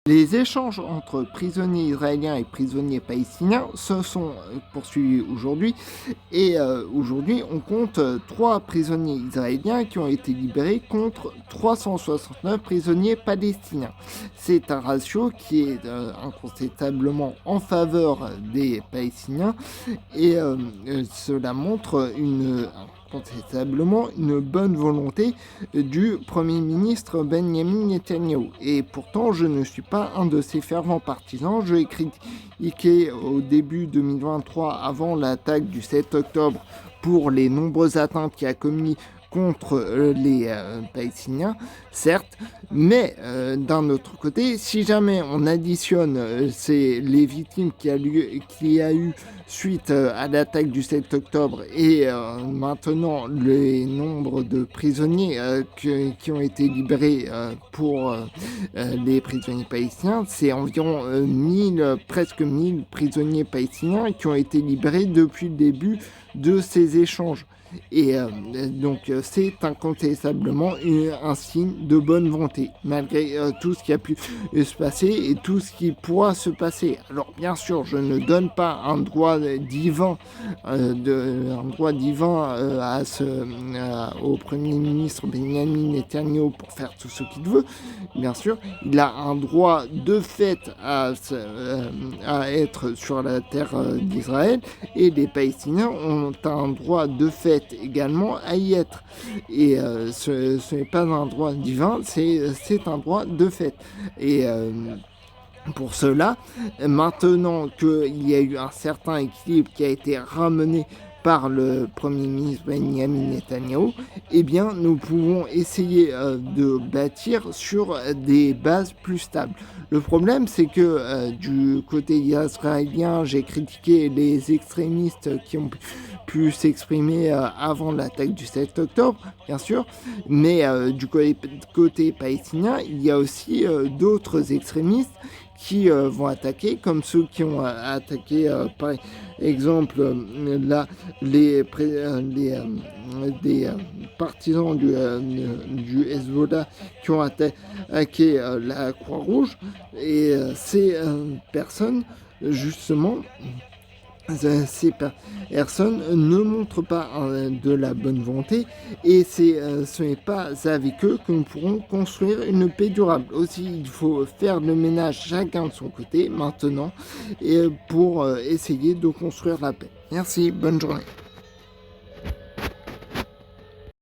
Les échanges entre prisonniers israéliens et prisonniers palestiniens se sont poursuivis aujourd'hui et aujourd'hui on compte 3 prisonniers israéliens qui ont été libérés contre 369 prisonniers palestiniens. C'est un ratio qui est incontestablement en faveur des Palestiniens et cela montre incontestablement une bonne volonté du Premier ministre Benjamin Netanyahou. Et pourtant, je ne suis pas un de ses fervents partisans. Je l'ai critiqué au début 2023, avant l'attaque du 7 octobre, pour les nombreuses atteintes qu'il a commises contre les Palestiniens, certes, mais d'un autre côté, si jamais on additionne les victimes qu'il y a eu suite à l'attaque du 7 octobre et maintenant les nombres de prisonniers qui ont été libérés pour les prisonniers palestiniens, c'est environ presque 1000 prisonniers palestiniens qui ont été libérés depuis le début de ces échanges. Et donc c'est incontestablement un signe de bonne volonté, malgré tout ce qui a pu se passer et tout ce qui pourra se passer. Alors bien sûr, je ne donne pas un droit divin, au Premier ministre Benjamin Netanyahou pour faire tout ce qu'il veut. Bien sûr, il a un droit de fait à être sur la terre d'Israël, et les Palestiniens ont un droit de fait également à y être. Et ce n'est pas un droit divin, c'est un droit de fait. Et pour cela, maintenant qu'il y a eu un certain équilibre qui a été ramené par le Premier ministre Benjamin Netanyahou, eh bien, nous pouvons essayer de bâtir sur des bases plus stables. Le problème, c'est que du côté israélien, j'ai critiqué les extrémistes qui ont pu s'exprimer avant l'attaque du 7 octobre, bien sûr, mais du côté palestinien, il y a aussi d'autres extrémistes qui vont attaquer, comme ceux qui ont attaqué, par exemple, des partisans du Hezbollah qui ont attaqué la Croix-Rouge. Et ces personnes, justement, ces personnes ne montrent pas de la bonne volonté, et ce n'est pas avec eux que nous pourrons construire une paix durable. Aussi, il faut faire le ménage chacun de son côté maintenant, et pour essayer de construire la paix. Merci, bonne journée.